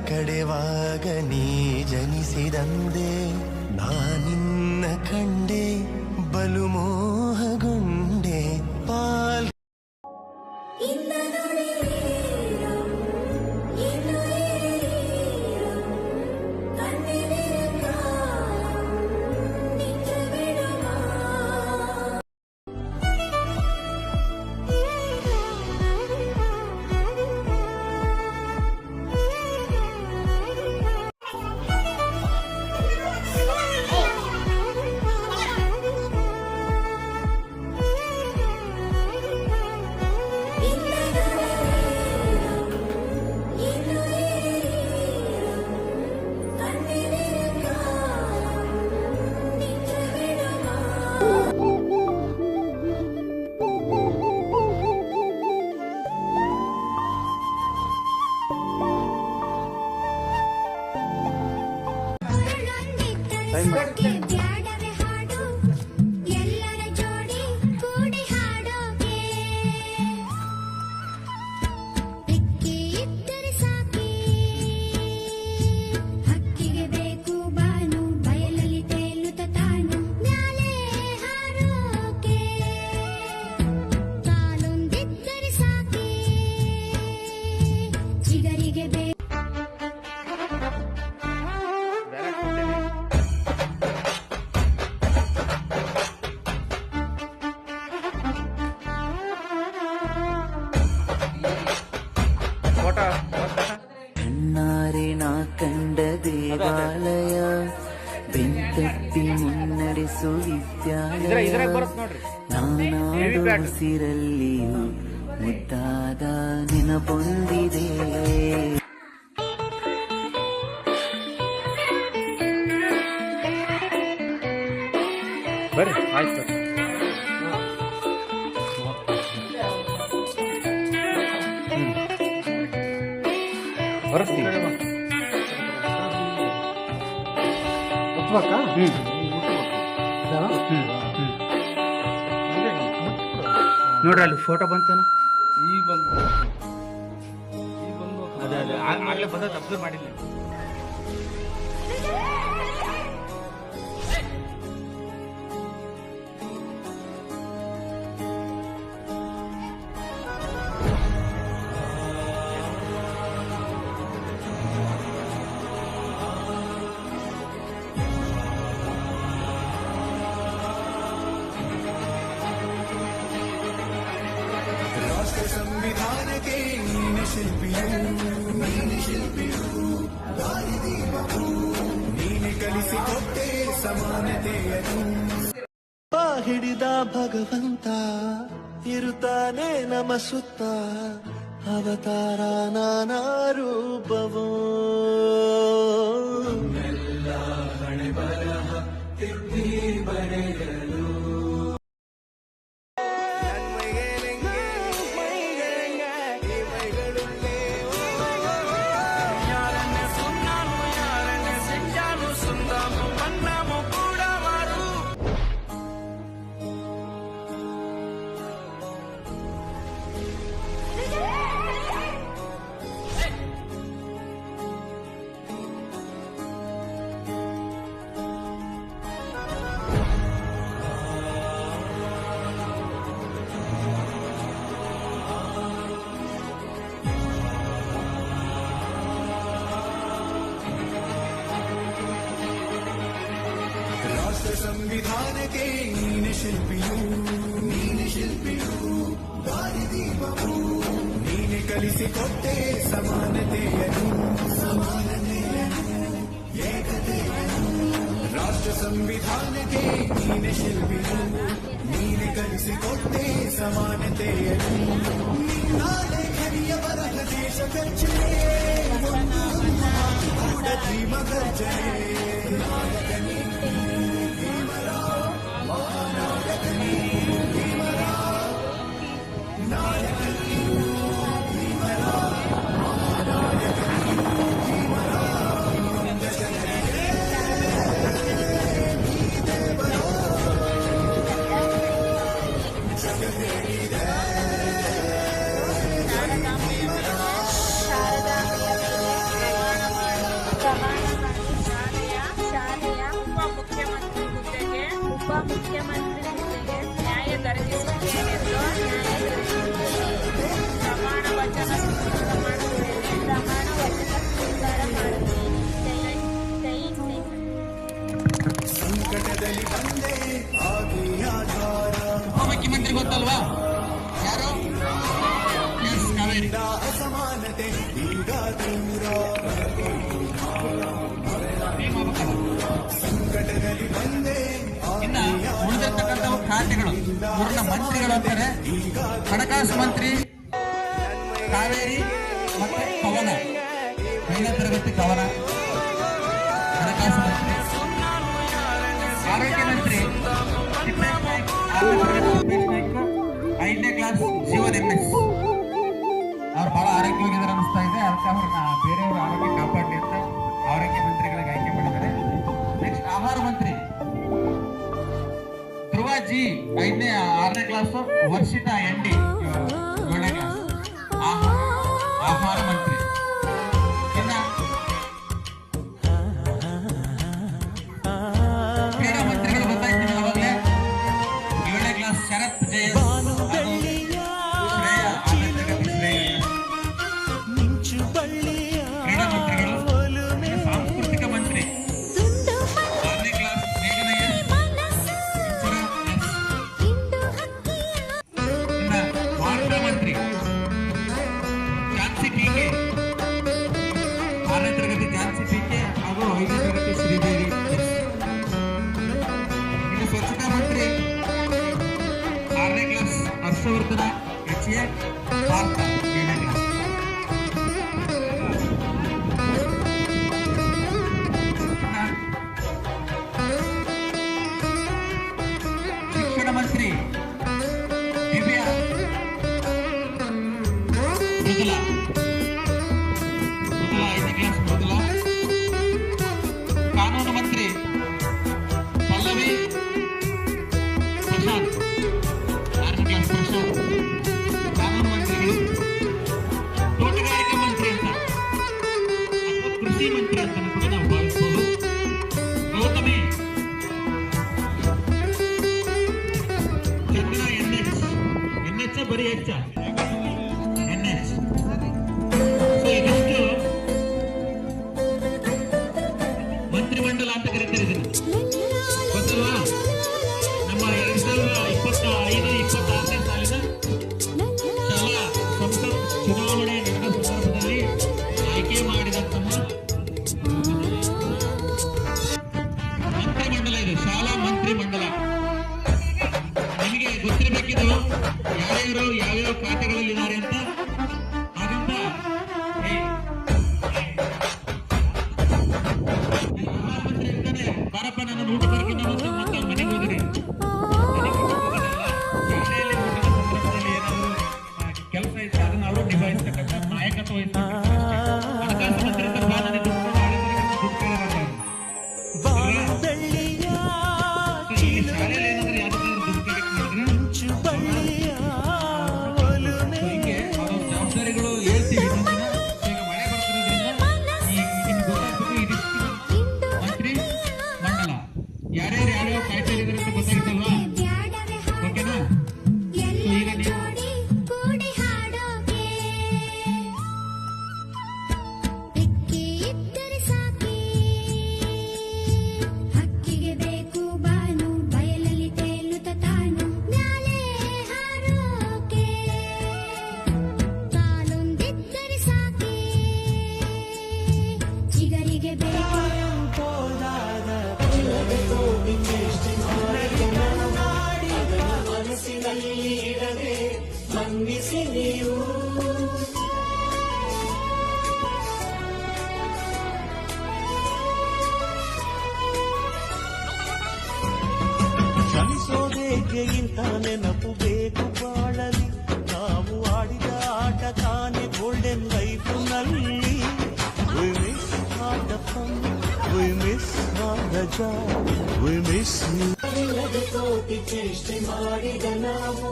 ಕಡೆವಾಗ ನೀ ಜನಿಸಿದಂದೆ ನಾನಿನ್ನ ಕಂಡೆ ಬಲು ಮೋಹಗೊಂಡೆ ಪಾಲ್ ಕಣ್ಣಾರೆ ನಾ ಕಂಡ ದೇವಾಲಯ ಬೆಂತಟ್ಟಿ ಮುನ್ನಡೆಸು ವಿದ್ಯಾಲಯ ನಾನಾಡು ಉಸಿರಲ್ಲಿಯೂ ಮುದ್ದಾದ ನೆನಪೊಂದಿದೆ. ಬರ್ರಿ ಆಯ್ತು ಹೊರಸ್ತೀವಿ ನೋಡ್ರಿ ಅಲ್ಲಿ ಫೋಟೋ ಬಂತೇನ ಈಗ ಬಂದು ಅದೇ ಆಗಲೇ ಬಂದ ಅಬ್ಸರ್ವ್ ಮಾಡಿಲ್ಲ. ಸಂವಿಧಾನಕ್ಕೆ ನೀನೆ ಶಿಲ್ಪಿಯು ದಾರಿದೀಪವು ನೀನೆ ಕಲಿಸಿಕೊಟ್ಟೆ ಸಮಾನತೆಯನ್ನು. ಹಿಡಿದ ಭಗವಂತ ಇರುತ್ತಾನೆ ನಮ ಸುತ್ತ ಅವತಾರ ನಾನಾ ರೂಪವೋ ಎಲ್ಲ ಹಣೆ ಬರಹ ತಿದ್ದಿ ಬರೆಯಲು ಸಂವಿಧಾನಕ್ಕೆ ನೀನೆ ಶಿಲ್ಪಿಯು ದಾರಿದೀಪವು ನೀನೆ ಕಲಿಸಿಕೊಟ್ಟೆ ಸಮಾನತೆಯನ್ನು ಏಕತೆಯನ್ನು. ರಾಷ್ಟ್ರ ಸಂವಿಧಾನಕ್ಕೆ ನೀನೆ ಶಿಲ್ಪಿಯು ನೀನೆ ಕಲಿಸಿಕೊಟ್ಟೆ ಸಮಾನತೆಯನ್ನು. ನಾಳೆ ಹರಿಯ ಬರಹ ದೇಶ ಗರ್ಜನೆ ಒಂದು ಕೂಡ ಧೀಮ ಗರ್ಜನೆ ನಾಯಕನೇ ಮುಖ್ಯಮಂತ್ರಿ ಹುದ್ದೆಗೆ ನ್ಯಾಯ ದೊರಕಿಸುತ್ತೇನೆಂದು ಪ್ರಮಾಣ ವಚನ ಮಾಡುತ್ತೇನೆ. ಪ್ರಮಾಣ ವಚನ ಸ್ವೀಕಾರ ಮಾಡುತ್ತೇನೆ. ಜೈ ಹಿಂದ್. ಸಂಕಟದಲ್ಲಿ ಬಂದೆ ಆಗಿ ಆಧಾರ ಮುಖ್ಯಮಂತ್ರಿ ಗೊತ್ತಲ್ವಾ ಯಾರು? ಎಸ್ ಕಾವೇರಿ. ಅಸಮಾನತೆ ಈಗ ದೂರ ಸಂಕಟದಲ್ಲಿ ಬಂದೆ ಇನ್ನ ಉಳಿದಿರ್ತಕ್ಕಂಥ ಖಾತೆಗಳು ಪೂರ್ಣ ಮಂತ್ರಿಗಳು ಅಂತಾರೆ. ಹಣಕಾಸು ಮಂತ್ರಿ ಕಾವೇರಿ ಮತ್ತೆ ಕವನ, 5ನೇ ತರಗತಿ ಕವನ. ಹಣಕಾಸು ಮಂತ್ರಿ, ಆರೋಗ್ಯ ಮಂತ್ರಿ ತಿಪ್ಪೇಶ್ ನಾಯ್ಕ್, 6ನೇ ತರಗತಿ ತಿಪ್ಪೇಶ್ ನಾಯ್ಕ್, 5ನೇ ಕ್ಲಾಸ್ ಜೀವನ್ MS. ಅವ್ರು ಬಹಳ ಆರೋಗ್ಯವಾಗಿದ್ದಾರೆ ಅನಿಸ್ತಾ ಇದೆ. ಅದಕ್ಕೆ ಅವ್ರನ್ನ ಬೇರೆಯವ್ರ ಆರೋಗ್ಯ ಕಾಪಾಡಲಿ ಅಂತ ಆರೋಗ್ಯ ಮಂತ್ರಿಗಳಿಗೆ ಆಯ್ಕೆ ಮಾಡಿದ್ದಾರೆ. ನೆಕ್ಸ್ಟ್ ಆಹಾರ ಮಂತ್ರಿ ಧ್ರುವಾಜಿ, 6ನೇ ಕ್ಲಾಸ್, ವರ್ಷಿತಾ ND 7ನೇ ಕ್ಲಾಸ್. ಆಹಾರ ಮಂತ್ರಿ. ಇನ್ನ ಕ್ರೀಡಾ ಮಂತ್ರಿಗಳು ಗೊತ್ತಾಯ್ತು ಅವಾಗಲೇ. 7ನೇ ಕ್ಲಾಸ್ ಶರತ್ JS, ಶ್ರೇಯಾ 6ನೇ ತರಗತಿ ಶ್ರೇಯಾ. ಕ್ರೀಡಾ ಮಂತ್ರಿಗಳು ಸಾಂಸ್ಕೃತಿಕ ಮಂತ್ರಿ 6ನೇ ಕ್ಲಾಸ್ ಮೇಘನ S, ಇಂಚರ S. ಇನ್ನ ವಾರ್ತಾ ಮಂತ್ರಿ ಝಾನ್ಸಿ PK, 6ನೇ ತರಗತಿ ಝಾನ್ಸಿ PK ಹಾಗೂ 5ನೇ ತರಗತಿ ಶ್ರೀದೇವಿ S. ಇನ್ನು ಸ್ವಚ್ಛತಾ ಮಂತ್ರಿ 6ನೇ ಕ್ಲಾಸ್ ಹರ್ಷವರ್ಧನ HA, ಭಾರತ 7ನೇ ಕ್ಲಾಸ್. ಶಿಕ್ಷಣ ಮಂತ್ರಿ ದಿವ್ಯಾ ಮೃದುಲಾ, 5ನೇ ಕ್ಲಾಸ್ ಮೃದುಲಾ. ಕಾನೂನು ಮಂತ್ರಿ ಪಲ್ಲವಿ ಪ್ರಶಾಂತ್, 6ನೇ ಕ್ಲಾಸ್ ಪ್ರಶಾಂತ್. ಕಾನೂನು ಮಂತ್ರಿಗಳು. ತೋಟಗಾರಿಕಾ ಮಂತ್ರಿ ಅಂತ ಅಥವಾ ಕೃಷಿ ಮಂತ್ರಿ ಅಂತ ಕೂಡ ನಾವು ಭಾವಿಸಬಹುದು. ಗೌತಮಿ ಚಂದ್ರ NH ಬರೀ ಹೆಚ್ಚ NH. ಸೊ ಇದಿಷ್ಟು ಮಂತ್ರಿಮಂಡಲ ಅಂತ ಕರೀತಾರೆ ಇದನ್ನು. ಗೊತ್ತಲ್ವಾ? ನಮ್ಮ 2025-26ನೇ ಸಾಲಿನ ಶಾಲಾ ಸಂಸತ್ ಚುನಾವಣೆ ನಡೆದ ಸಂದರ್ಭದಲ್ಲಿ ಆಯ್ಕೆ ಮಾಡಿದಂತಹ ಮಂತ್ರಿಮಂಡಲ ಇದು, ಶಾಲಾ ಮಂತ್ರಿಮಂಡಲ. ನಿಮಗೆ ಗೊತ್ತಿರಬೇಕಿದು ಯಾರ್ಯಾರು ಯಾವ್ಯಾವ ಖಾತೆಗಳಲ್ಲಿದ್ದಾರೆ ಅಂತ. ಹಾಗಂತ ಪ್ರಧಾನಮಂತ್ರಿ ಇರ್ತಾನೆ, ಬಾರಪ್ಪ ನನ್ನ ಊಟ ಬರ್ತೀನಿ ಮತ್ತೆ ಅವ್ರ ಮನೆಗೆ ಹೋಗಿರಿ. ಶಾಲೆಯಲ್ಲಿ ಊಟದ ಸಂದರ್ಭದಲ್ಲಿ ಏನಾದರೂ ಕೆಲಸ ಇದ್ರೆ ಅದನ್ನ ಅವರು ನಿಭಾಯಿಸ್ತಕ್ಕಂಥ ನಾಯಕತ್ವ ವಹಿಸ್ತಕ್ಕಂಥ ಹಣಕಾಸು ಮಂತ್ರಿ ಅಂತ ಬಾ ನನಗೆ ದುಡ್ಡು ಕೊಡು, ದುಡ್ಡು ಕೇಳಬಾರ್ದು. ಈ ಶಾಲೆಯಲ್ಲಿ ಏನಾದರೂ ಯಾವ್ದಾದ್ರು ದುಡ್ಡು ಕೇಳಕ್ಕೆ ಮಾಡಿದ್ರೆ ಹೀಗೆ ಅವ್ರ ಜವಾಬ್ದಾರಿಗಳು ಹೇಳ್ತೀವಿ. ಇನ್ನೊಂದಿನ ಈಗ ಮಳೆ ಬರ್ತಿರೋದ್ರಿಂದ ಈಗಿನ ಗೊತ್ತಾಗ್ಬೇಕು ಇದಿಷ್ಟು ಮಂತ್ರಿ ಮಂಡಲ ಯಾರ್ಯಾರು ಯಾವ್ಯಾವ ಕಾಯ್ದೆಗಳಿದ್ದಾರೆ ಅಂತ ಗೊತ್ತಾಗಿತ್ತಲ್ವಾ? ಓಕೆನಾ? ಸೊ ಈಗ ನೀವು ಹಕ್ಕಿಗೆ ಬೇಕು ಬಾನು ಬಯಲಲ್ಲಿ ತೇಲುತ್ತ ತಾನು ಮ್ಯಾಲೆ ಹಾರೋಕೆ ಕಾಲೊಂದಿದ್ದರೆ ಸಾಕೆ ಚಿಗರಿಗೆ ಬೇಕು ಮನಸ್ಸಿನಲ್ಲಿ ಇಡದೆ ಮನ್ನಿಸಿ ನೀವು ಕ್ಷಮಿಸೋದೇಕೆ ಇಂಥ ನೆನಪು ಬೇಕು ಬಾಳಲಿ. ನಾವು ಆಡಿದ ಆಟ ತಾನೆ golden ಲೈಫ್ನಲ್ಲಿ. We miss all the fun, we miss all the joy, we miss you. ಕೋಟಿ ಚೇಷ್ಟೆ ಮಾಡಿದ ನಾವು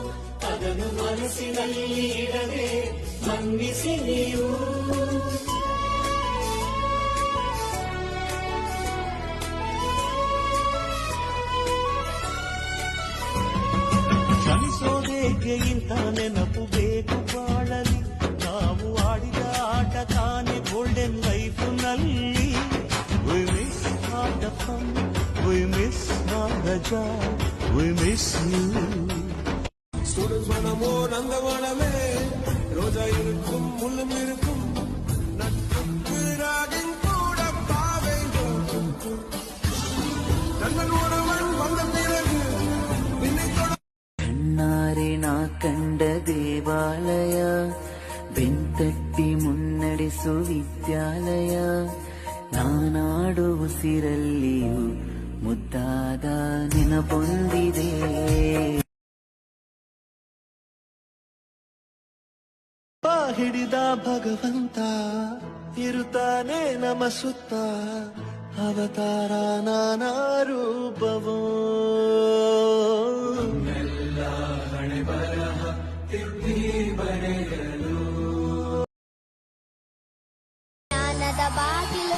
ಅದನ್ನು ಮನಸ್ಸಿನಲ್ಲಿ ಇಡದೆ ಮನ್ನಿಸಿ ನೀವು we miss you. ஸ்டூடெண்ட்ஸ் மனமோ நந்தவனமே ரோஜா இருக்கும் முள்ளும் இருக்கும் நட்புக்கு ராகின் கூட பாவை நண்பன் ஒருவன் வந்த பிறகு பின்னை ಕಣ್ಣಾರೆ ನಾ ಕಂಡ ದೇವಾಲಯ ಬೆಂತಟ್ಟಿ ಮುನ್ನಡೆಸು ವಿದ್ಯಾಲಯ ನಾನಾಡು ಉಸಿರಲ್ಲಿಯೂ ಮುದ್ದಾದ ನೆನಪೊಂದಿದೆ ಹಿಡಿದ ಭಗವಂತ ಇರುತ್ತಾನೆ ನಮ ಸುತ್ತ ಅವತಾರ ನಾನಾ ರೂಪವೋ ಜ್ಞಾನದ ಬಾಗಿಲು